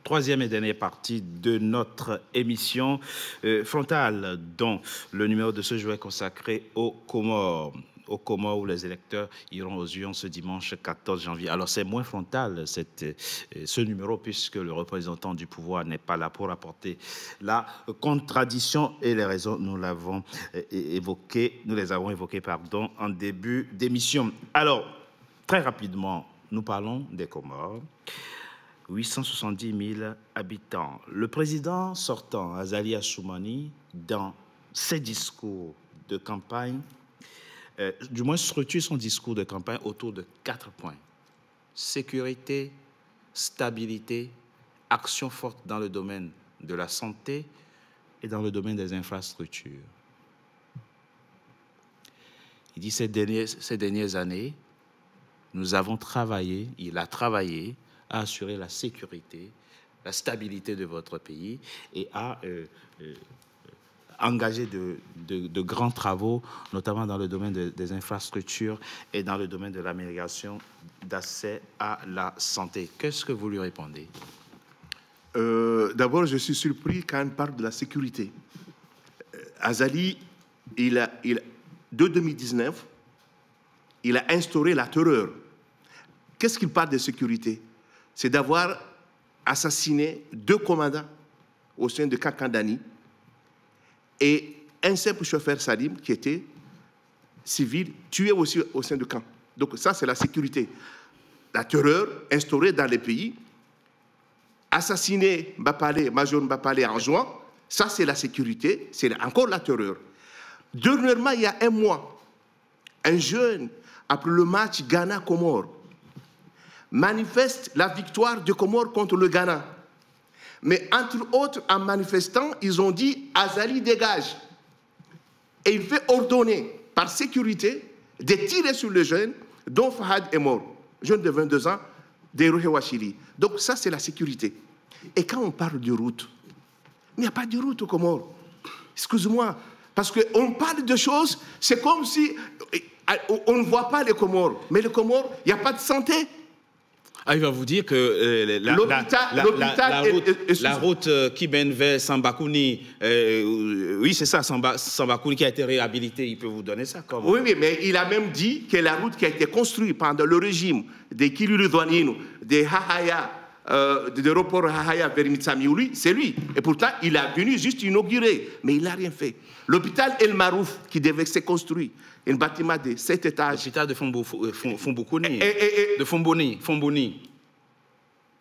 troisième et dernière partie de notre émission frontale, dont le numéro de ce jour est consacré aux Comores où les électeurs iront aux urnes ce dimanche 14 janvier. Alors c'est moins frontal ce numéro puisque le représentant du pouvoir n'est pas là pour apporter la contradiction et les raisons, nous les avons évoquées en début d'émission. Alors, très rapidement, nous parlons des Comores. 870 000 habitants. Le président sortant, Azali Assoumani, dans ses discours de campagne, du moins structure son discours de campagne autour de 4 points. Sécurité, stabilité, action forte dans le domaine de la santé et dans le domaine des infrastructures. Il dit ces dernières années, nous avons travaillé, il a travaillé à assurer la sécurité, la stabilité de votre pays et à engager de grands travaux, notamment dans le domaine des infrastructures et dans le domaine de l'amélioration d'accès à la santé. Qu'est-ce que vous lui répondez? D'abord, je suis surpris quand on parle de la sécurité. Azali, de 2019, il a instauré la terreur. Qu'est-ce qu'il parle de sécurité? C'est d'avoir assassiné 2 commandants au sein de Kakandani et un simple chauffeur Salim qui était civil, tué aussi au sein du camp. Donc ça, c'est la sécurité. La terreur instaurée dans les pays, assassiner Major Mbapalé en juin, ça c'est la sécurité, c'est encore la terreur. Dernièrement, il y a un mois, un jeune, après le match Ghana-Comores, manifeste la victoire de Comores contre le Ghana. Mais entre autres, en manifestant, ils ont dit « Azali dégage ». Et il fait ordonner, par sécurité, de tirer sur le jeune dont Fahad est mort, jeune de 22 ans, de Rohewachili. Donc ça, c'est la sécurité. Et quand on parle de route, il n'y a pas de route aux Comores. Excuse-moi, parce qu'on parle de choses, c'est comme si on ne voit pas les Comores. Mais les Comores, il n'y a pas de santé. Ah, il va vous dire que la route qui mène vers Sambakouni, oui, c'est ça, Sambakouni qui a été réhabilité, il peut vous donner ça comme... Oui, mais il a même dit que la route qui a été construite pendant le régime des Kilulu-Douanino, des Hahaya, de l'aéroport Hahaya vers Mitsamiouli, c'est lui. Et pourtant, il a venu juste inaugurer, mais il n'a rien fait. L'hôpital El Marouf, qui devait se construire, un bâtiment de 7 étages. L'hôpital de Fombokouni, de Fomboni.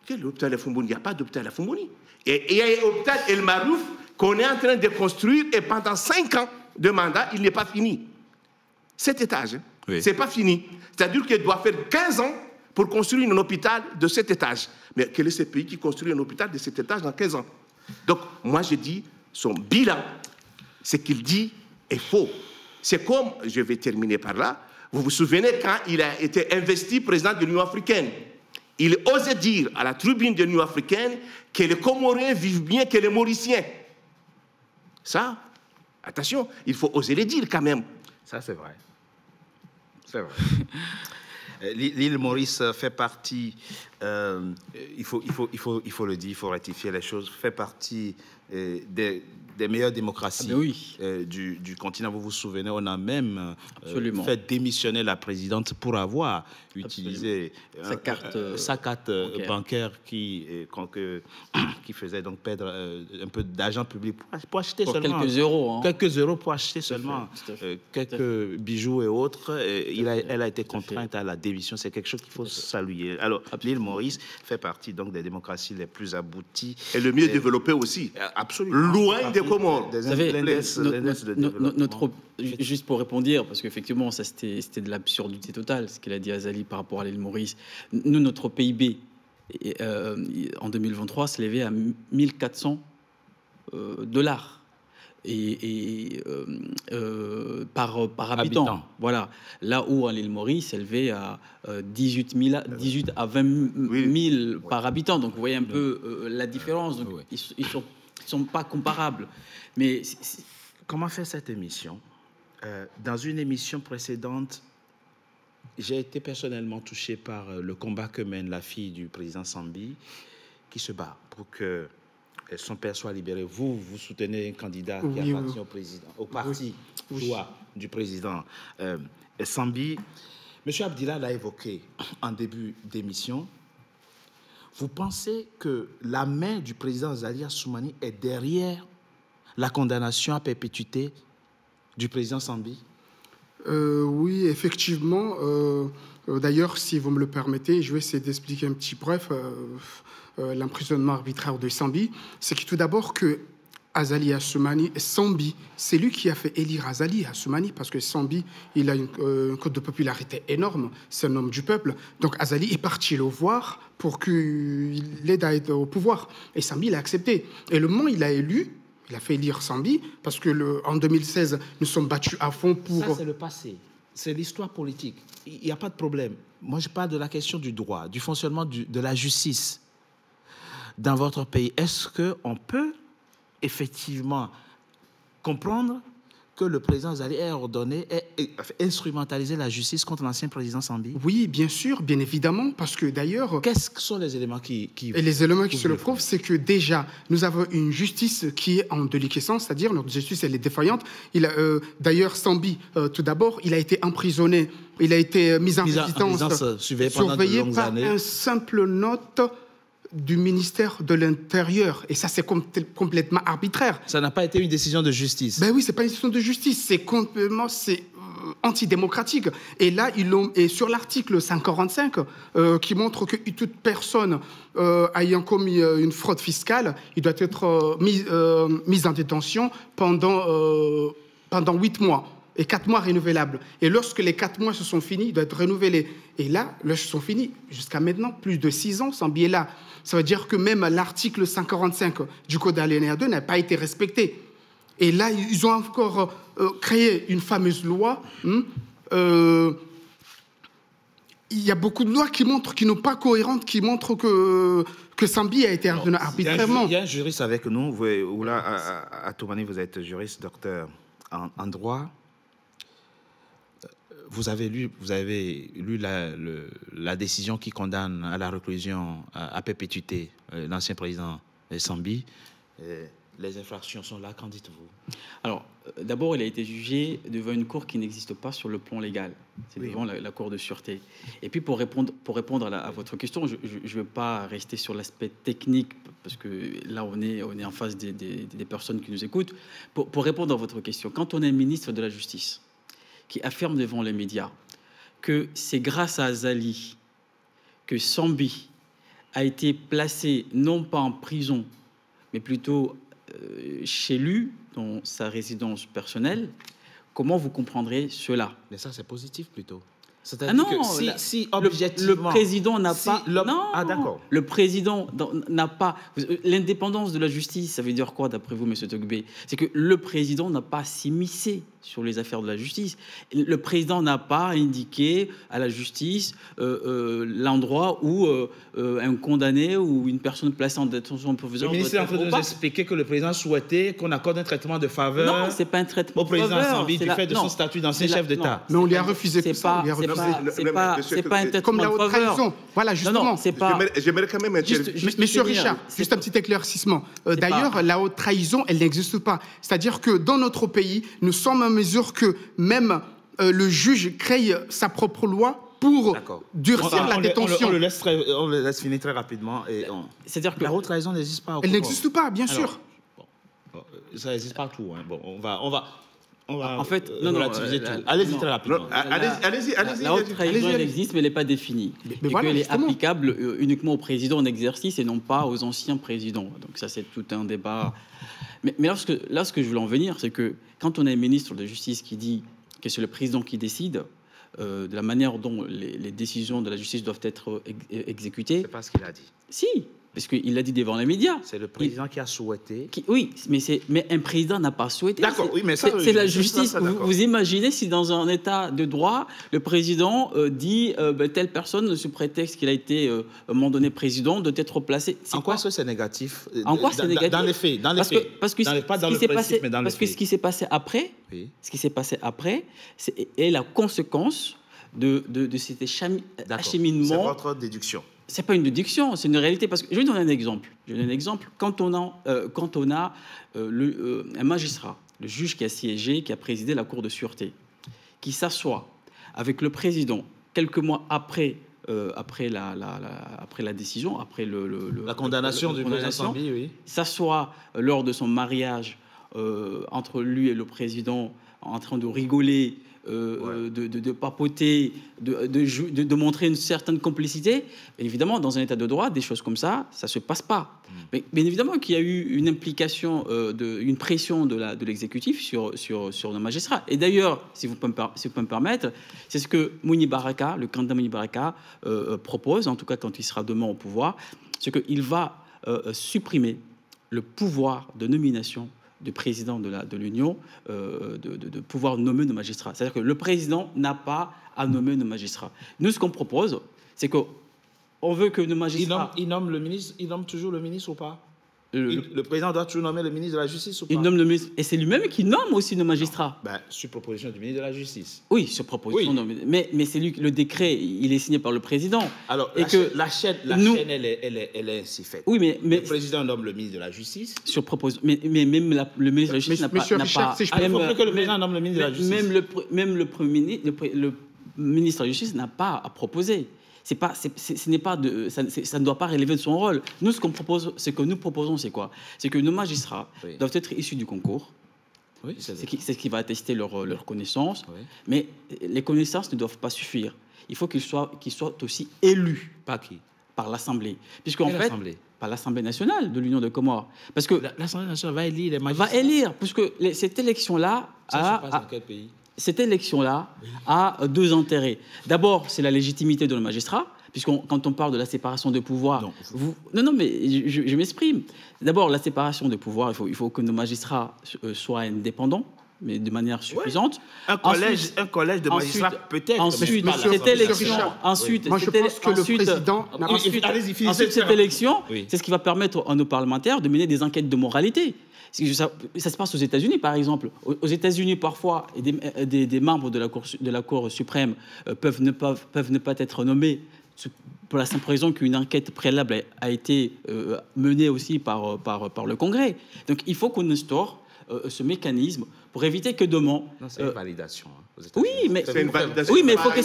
Quel hôpital de Fomboni? Il n'y a pas d'hôpital à Fomboni. Et il y a l'hôpital El Marouf qu'on est en train de construire et pendant 5 ans de mandat, il n'est pas fini. 7 étages, hein? Oui. Ce n'est pas fini. C'est-à-dire qu'il doit faire 15 ans pour construire un hôpital de 7 étages. Mais quel est ce pays qui construit un hôpital de 7 étages dans 15 ans? Donc, moi, je dis, son bilan, ce qu'il dit est faux. C'est comme, je vais terminer par là, vous vous souvenez quand il a été investi président de l'Union africaine, il osait dire à la tribune de l'Union africaine que les Comoriens vivent mieux que les Mauriciens. Ça, attention, il faut oser le dire quand même. Ça, c'est vrai. C'est vrai. L'île Maurice fait partie, il faut le dire, il faut rectifier les choses, fait partie des meilleures démocraties du continent. Vous vous souvenez, on a même fait démissionner la présidente pour avoir utilisé sa carte bancaire qui faisait donc perdre un peu d'argent public pour acheter seulement quelques euros. Hein. Quelques euros pour acheter seulement quelques bijoux et autres. Elle a été contrainte à la démission. C'est quelque chose qu'il faut saluer. Alors, l'île Maurice fait partie donc des démocraties les plus abouties. Et le mieux développé aussi. Absolument. Loin des Comores. Vous savez, juste pour répondre, parce qu'effectivement, ça c'était de l'absurdité totale, ce qu'il a dit Azali par rapport à l'île Maurice. Nous, notre PIB, en 2023, s'élevait à 1400 dollars par habitant. Voilà. Là où à l'île Maurice, s'élevait à 18 à 20 000 par habitant. Donc vous voyez un peu la différence. Donc, ils sont pas comparables. Mais comment faire cette émission? Dans une émission précédente, j'ai été personnellement touché par le combat que mène la fille du président Sambi, qui se bat pour que son père soit libéré. Vous soutenez un candidat qui appartient au président, au parti choix du président Sambi. Monsieur Abdillah l'a évoqué en début d'émission. Vous pensez que la main du président Azali Assoumani est derrière la condamnation à perpétuité du président Sambi? Oui, effectivement. D'ailleurs, si vous me le permettez, je vais essayer d'expliquer un petit bref l'emprisonnement arbitraire de Sambi. C'est que tout d'abord que Azali Assoumani, Sambi, c'est lui qui a fait élire Azali Assoumani, parce que Sambi, il a un cote de popularité énorme, c'est un homme du peuple. Donc Azali est parti le voir pour qu'il l'aide à être au pouvoir. Et Sambi l'a accepté. Et le moment où il a élu, il a fait élire Sambi, parce que en 2016, nous sommes battus à fond pour... Ça, c'est le passé. C'est l'histoire politique. Il n'y a pas de problème. Moi, je parle de la question du droit, du fonctionnement de la justice dans votre pays. Est-ce qu'on peut effectivement comprendre que le président Azali ait ordonné, ait instrumentalisé la justice contre l'ancien président Sambi? Oui, bien sûr, bien évidemment, parce que d'ailleurs... Qu'est-ce que sont les éléments qui et les éléments qui se le prouvent, c'est que déjà, nous avons une justice qui est en déliquescence, c'est-à-dire notre justice, elle est défaillante. D'ailleurs, Sambi, tout d'abord, il a été emprisonné, il a été mis en résidence, surveillé par un simple note du ministère de l'Intérieur. Et ça, c'est complètement arbitraire. Ça n'a pas été une décision de justice. Ben oui, c'est pas une décision de justice. C'est complètement antidémocratique. Et là, et sur l'article 145, qui montre que toute personne ayant commis une fraude fiscale, il doit être mise en détention pendant 8 mois. Et 4 mois renouvelables. Et lorsque les 4 mois se sont finis, il doit être renouvelé. Et là, lorsqu'ils sont finis, jusqu'à maintenant, plus de 6 ans, Sambi est là. Ça veut dire que même l'article 145 du Code alinéa 2 n'a pas été respecté. Et là, ils ont encore créé une fameuse loi. Il y a beaucoup de lois qui n'ont pas cohérentes, qui montrent que Sambi a été ordonné arbitrairement. Il y a un juriste avec nous. Oula Atoumani, vous êtes juriste, docteur en droit. Vous avez lu la décision qui condamne à la réclusion à perpétuité l'ancien président Sambi. Les infractions sont là, qu'en dites-vous? Alors, d'abord, il a été jugé devant une cour qui n'existe pas sur le plan légal. C'est devant la cour de sûreté. Et puis, pour répondre à votre question, je ne veux pas rester sur l'aspect technique, parce que là, on est en face des personnes qui nous écoutent. Pour répondre à votre question, quand on est ministre de la Justice, qui affirme devant les médias que c'est grâce à Azali que Sambi a été placé non pas en prison, mais plutôt chez lui, dans sa résidence personnelle, comment vous comprendrez cela? Mais ça, c'est positif plutôt. Ah non, si objectivement, le président n'a pas... Non, d'accord. Le président n'a pas... L'indépendance de la justice, ça veut dire quoi, d'après vous, M. Togbé? C'est que le président n'a pas à s'immiscer sur les affaires de la justice. Le président n'a pas indiqué à la justice l'endroit où un condamné ou une personne placée en détention provisoire... Le ministre est en train de nous expliquer que le président souhaitait qu'on accorde un traitement de faveur... Non, c'est pas un traitement de faveur. Au président Sambi, du fait de son statut d'ancien chef d'État. Mais on lui a refusé tout ça. C'est pas un traitement comme la haute trahison. Voilà, justement. Non, c'est pas... J'aimerais quand même... Monsieur Richard, juste un petit éclaircissement. D'ailleurs, la haute trahison, elle n'existe pas. C'est-à-dire que dans notre pays, nous sommes à mesure que même le juge crée sa propre loi pour durcir la détention. On le laisse finir très rapidement. C'est-à-dire que la haute trahison n'existe pas. Elle n'existe pas, bien sûr. Ça existe partout. Hein. Bon, on va en fait, relativiser tout. Allez-y très rapidement. Allez-y. La haute trahison, elle existe, mais elle n'est pas définie. Et qu'elle est applicable uniquement au président en exercice et non pas aux anciens présidents. Donc ça, c'est tout un débat. Mais là, ce que je voulais en venir, c'est que quand on a un ministre de la Justice qui dit que c'est le président qui décide de la manière dont les décisions de la justice doivent être exécutées... C'est pas ce qu'il a dit. Si, parce qu'il l'a dit devant les médias. C'est le président qui a souhaité. Oui, mais un président n'a pas souhaité. D'accord, oui, mais ça... C'est la justice. Vous imaginez si dans un état de droit, le président dit telle personne, sous prétexte qu'il a été, à un moment donné, président, doit être placé. En quoi c'est négatif? En quoi c'est négatif? Dans les faits. Pas dans le principe, mais dans les faits. Parce que ce qui s'est passé après, est la conséquence de cet acheminement. C'est votre déduction. c'est pas une déduction, c'est une réalité. Parce que je vais donner un exemple. Quand on a un magistrat, le juge qui a siégé, qui a présidé la Cour de sûreté, qui s'assoit avec le président quelques mois après la décision, après la condamnation du président Sambi, oui. S'assoit lors de son mariage entre lui et le président, en train de rigoler, de papoter, de montrer une certaine complicité. Et évidemment, dans un état de droit, des choses comme ça ne se passe pas. Mais bien évidemment qu'il y a eu une implication, une pression de l'exécutif sur nos magistrats. Et d'ailleurs, si vous pouvez me permettre, c'est ce que Mouni Baraka, le candidat Mouni Baraka, propose, en tout cas quand il sera demain au pouvoir, c'est qu'il va supprimer le pouvoir de nomination du président de l'Union, de pouvoir nommer nos magistrats. C'est-à-dire que le président n'a pas à nommer nos magistrats. Nous, ce qu'on propose, c'est qu'on veut que nos magistrats... Il nomme le ministre, il nomme toujours le ministre ou pas? Le président doit toujours nommer le ministre de la Justice ou pas? Il nomme le ministre, et c'est lui-même qui nomme aussi nos magistrats. Sur proposition du ministre de la Justice. Oui, sur proposition. Oui. Mais c'est lui, le décret, il est signé par le président. Alors, la chaîne, elle est ainsi faite. Oui, mais le président nomme le ministre de la Justice. Sur proposition. Mais même le ministre de la Justice n'a pas... il faut plus que le président nomme le ministre de la Justice. Même le ministre de la Justice n'a pas à proposer. Ça ne doit pas relever de son rôle. Nous, ce qu'on propose, c'est quoi? C'est que nos magistrats doivent être issus du concours. Oui, c'est ce qui va attester leur connaissance. Oui. Mais les connaissances ne doivent pas suffire. Il faut qu'ils soient aussi élus. Par qui? Par l'Assemblée. Puisqu'en fait, par l'Assemblée nationale de l'Union de Comores. Parce que l'Assemblée nationale va élire les magistrats. Va élire, puisque cette élection-là... Ça se passe dans quel pays? Cette élection-là a deux intérêts. D'abord, c'est la légitimité de nos magistrats, quand on parle de la séparation de pouvoir... Non, mais je m'exprime. D'abord, la séparation de pouvoir, il faut que nos magistrats soient indépendants, mais de manière suffisante. Un collège de magistrats peut-être. Ensuite, cette élection... Moi, je pense que le président... Ensuite, cette élection, c'est ce qui va permettre à nos parlementaires de mener des enquêtes de moralité. Ça se passe aux États-Unis, par exemple. Aux États-Unis, parfois, des membres de la Cour suprême peuvent ne pas être nommés pour la simple raison qu'une enquête préalable a été menée aussi par le Congrès. Donc, il faut qu'on instaure ce mécanisme pour éviter que demain... Non, c'est une validation. Oui, mais il faut que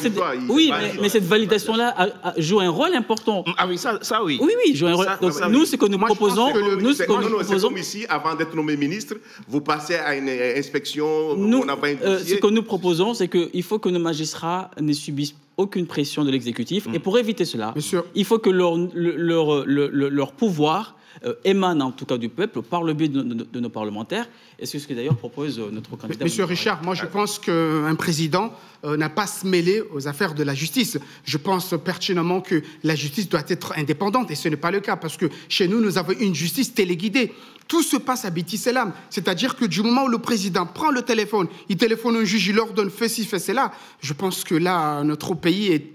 cette validation-là joue un rôle important. Ah oui, ça oui. Oui, joue un rôle. Donc, nous, ce que nous proposons... C'est comme ici, avant d'être nommé ministre, vous passez à une inspection, on n'a pas un dossier. Ce que nous proposons, c'est qu'il faut que nos magistrats ne subissent aucune pression de l'exécutif. Et pour éviter cela, il faut que leur pouvoir émane en tout cas du peuple par le biais de nos parlementaires. Et c'est ce que d'ailleurs propose notre candidat. Monsieur Richard, moi je pense qu'un président n'a pas à se mêler aux affaires de la justice. Je pense pertinemment que la justice doit être indépendante et ce n'est pas le cas parce que chez nous, nous avons une justice téléguidée. Tout se passe à Biti Selam. C'est-à-dire que du moment où le président prend le téléphone, il téléphone un juge, il ordonne fais ci, fais cela. Je pense que là, notre pays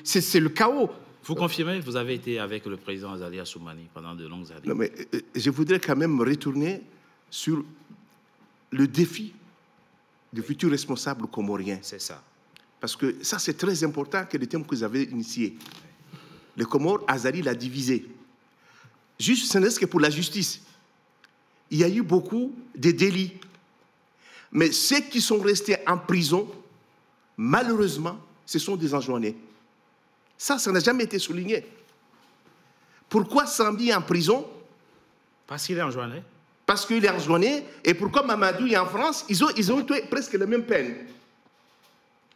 c'est le chaos. Vous confirmez, vous avez été avec le président Azali Assoumani pendant de longues années. Non, mais je voudrais quand même retourner sur le défi du futur responsable comorien. C'est ça. Parce que ça, c'est très important que le thème que vous avez initié. Le Comore, Azali l'a divisé. Juste, ce n'est que pour la justice. Il y a eu beaucoup de délits. Mais ceux qui sont restés en prison, malheureusement, ce sont des enjoignés. Ça n'a jamais été souligné. Pourquoi Sambi est en prison? Parce qu'il est enjoigné. Parce qu'il est enjoigné. Et pourquoi Mamadou est en France? Ils ont eu presque la même peine.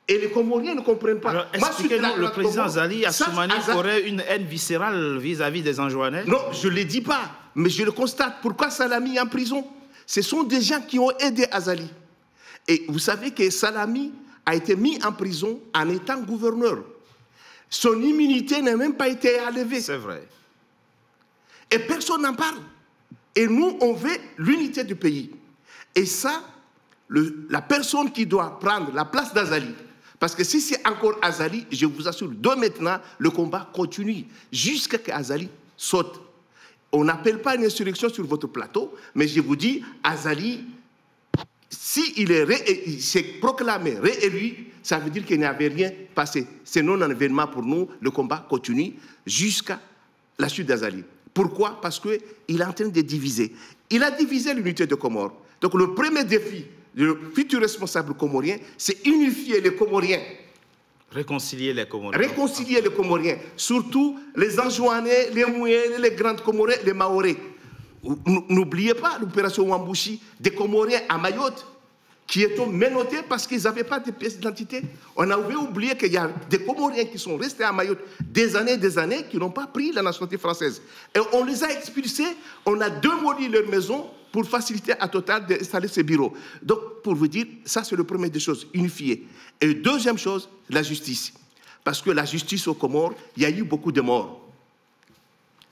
Et les Comoriens ne comprennent pas. Alors, expliquez-nous, le président Azali Assoumani aurait une haine viscérale vis-à-vis des enjoignés? Non, je ne le dis pas, mais je le constate. Pourquoi Salami est en prison? Ce sont des gens qui ont aidé Azali. Et vous savez que Salami a été mis en prison en étant gouverneur. Son immunité n'a même pas été enlevée. C'est vrai. Et personne n'en parle. Et nous, on veut l'unité du pays. Et ça, la personne qui doit prendre la place d'Azali, parce que si c'est encore Azali, je vous assure, de maintenant, le combat continue jusqu'à ce qu'Azali saute. On n'appelle pas une insurrection sur votre plateau, mais je vous dis, Azali, s'il s'est proclamé réélu, ça veut dire qu'il n'y avait rien passé. C'est non un événement pour nous, le combat continue jusqu'à la chute d'Azali. Pourquoi? Parce qu'il est en train de diviser. Il a divisé l'unité de Comores. Donc le premier défi du futur responsable comorien, c'est unifier les Comoriens. Réconcilier les Comoriens. Réconcilier les Comoriens. Surtout les Anjouanais, les Mouyens, les Grandes Comorais, les Maorés. N'oubliez pas l'opération Wambouchi des Comoriens à Mayotte, qui étaient menottés parce qu'ils n'avaient pas de pièces d'identité. On avait oublié qu'il y a des Comoriens qui sont restés à Mayotte des années, qui n'ont pas pris la nationalité française. Et on les a expulsés, on a démoli leur maison pour faciliter à Total d'installer ses bureaux. Donc, pour vous dire, ça c'est le premier des choses, unifier. Et deuxième chose, la justice. Parce que la justice aux Comores, il y a eu beaucoup de morts.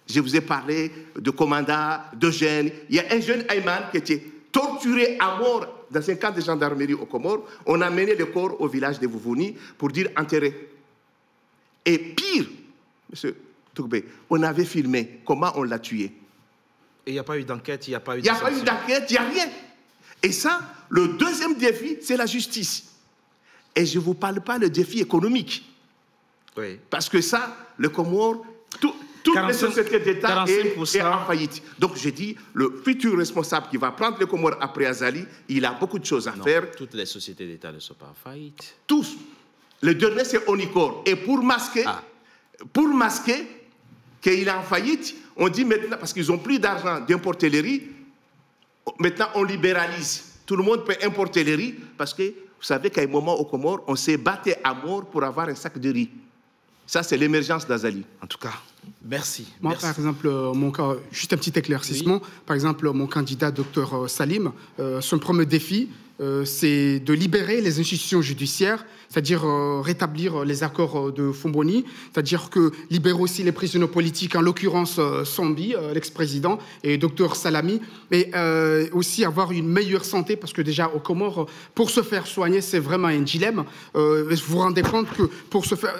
Je vous ai parlé de Komanda, d'Eugène. Il y a un jeune Ayman qui était torturé à mort dans un camp de gendarmerie aux Comores. On a mené le corps au village de Vouvouni pour dire enterré. Et pire, M. Tourbe, on avait filmé comment on l'a tué. Et il n'y a pas eu d'enquête, il n'y a pas eu Il n'y a pas eu d'enquête, il n'y a rien. Et ça, le deuxième défi, c'est la justice. Et je ne vous parle pas du défi économique. Oui. Parce que ça, le Comore, toutes les sociétés d'État est en faillite. Donc j'ai dit, le futur responsable qui va prendre le Comore après Azali, il a beaucoup de choses à faire. Toutes les sociétés d'État ne sont pas en faillite. Tous. Le dernier, c'est Onicor. Et pour masquer qu'il est en faillite, on dit maintenant, parce qu'ils n'ont plus d'argent d'importer les riz, maintenant on libéralise. Tout le monde peut importer les riz, parce que vous savez qu'à un moment au Comores, on s'est battu à mort pour avoir un sac de riz. Ça, c'est l'émergence d'Azali. En tout cas, merci. Moi, merci. par exemple, mon cas, juste un petit éclaircissement. Oui. Par exemple, mon candidat, Dr Salim, son premier défi, c'est de libérer les institutions judiciaires, c'est-à-dire rétablir les accords de Fomboni, c'est-à-dire que libérer aussi les prisonniers politiques, en l'occurrence Sambi, l'ex-président, et Dr Salami, mais aussi avoir une meilleure santé, parce que déjà aux Comores, pour se faire soigner, c'est vraiment un dilemme. Vous vous rendez compte que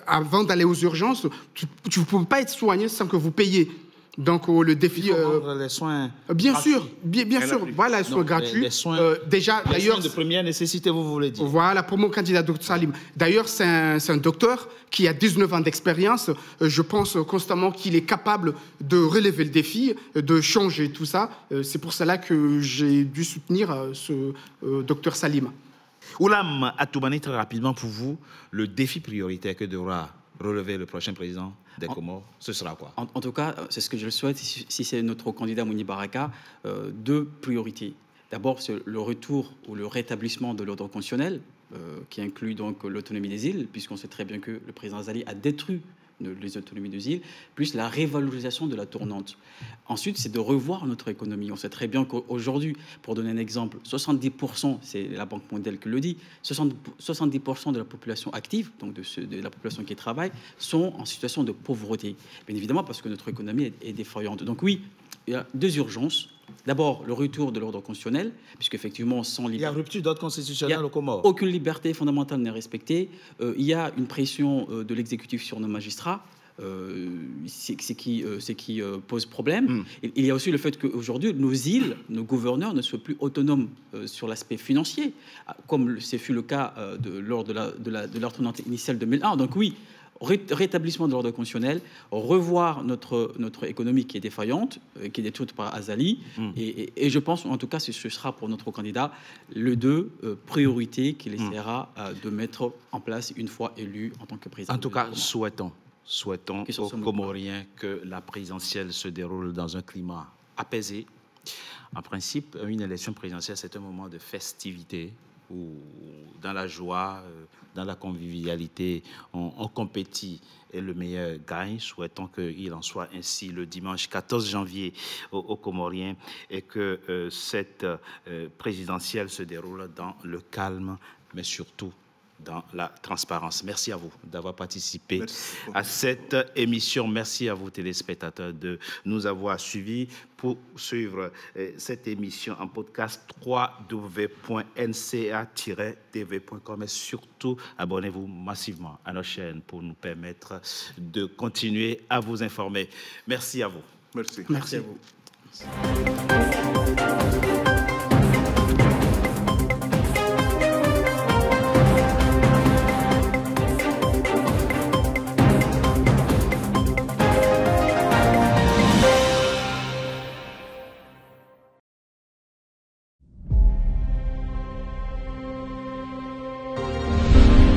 avant d'aller aux urgences, tu ne peux pas être soigné sans que vous payiez. Donc le défi, il faut rendre les soins bien gratuits. Sûr, bien sûr, voilà, les soins gratuits. Les soins, déjà, les soins de première nécessité, vous voulez dire. Voilà, pour mon candidat Dr Salim. D'ailleurs, c'est un docteur qui a 19 ans d'expérience. Je pense constamment qu'il est capable de relever le défi, de changer tout ça. C'est pour cela que j'ai dû soutenir ce Dr Salim. Oulam Atoumani, très rapidement pour vous, le défi prioritaire que devra relever le prochain président des Comores, ce sera quoi? En tout cas, c'est ce que je le souhaite, si c'est notre candidat Mouni Baraka, deux priorités. D'abord, c'est le retour ou le rétablissement de l'ordre constitutionnel, qui inclut donc l'autonomie des îles, puisqu'on sait très bien que le président Azali a détruit les autonomies des îles, plus la révalorisation de la tournante. Ensuite, c'est de revoir notre économie. On sait très bien qu'aujourd'hui, pour donner un exemple, 70%, c'est la Banque mondiale qui le dit, 70% de la population active, donc de la population qui travaille, sont en situation de pauvreté. Bien évidemment, parce que notre économie est défaillante. Donc oui, il y a deux urgences. D'abord, le retour de l'ordre constitutionnel, puisqu'effectivement, sans liberté... Il y a rupture d'ordre constitutionnel au Comores. Aucune liberté fondamentale n'est respectée. Il y a une pression de l'exécutif sur nos magistrats, c'est qui pose problème. Il y a aussi le fait qu'aujourd'hui, nos îles, nos gouverneurs ne soient plus autonomes sur l'aspect financier, comme ce fut le cas lors de l'ordonnance initiale 2001. Donc oui, rétablissement de l'ordre constitutionnel, revoir notre économie qui est défaillante, qui est détruite par Azali, et je pense, en tout cas, ce sera pour notre candidat le deux priorités qu'il essaiera de mettre en place une fois élu en tant que président. En tout cas, souhaitons aux Comoriens que la présidentielle se déroule dans un climat apaisé. En principe, une élection présidentielle, c'est un moment de festivité, où dans la joie, dans la convivialité, on compétit et le meilleur gagne. Souhaitons qu'il en soit ainsi le dimanche 14 janvier aux Comoriens et que cette présidentielle se déroule dans le calme, mais surtout dans la transparence. Merci à vous d'avoir participé à cette émission. Merci à vous, téléspectateurs, de nous avoir suivis. Pour suivre cette émission en podcast, www.nca-tv.com, et surtout, abonnez-vous massivement à nos chaînes pour nous permettre de continuer à vous informer. Merci à vous. Merci. Merci à vous.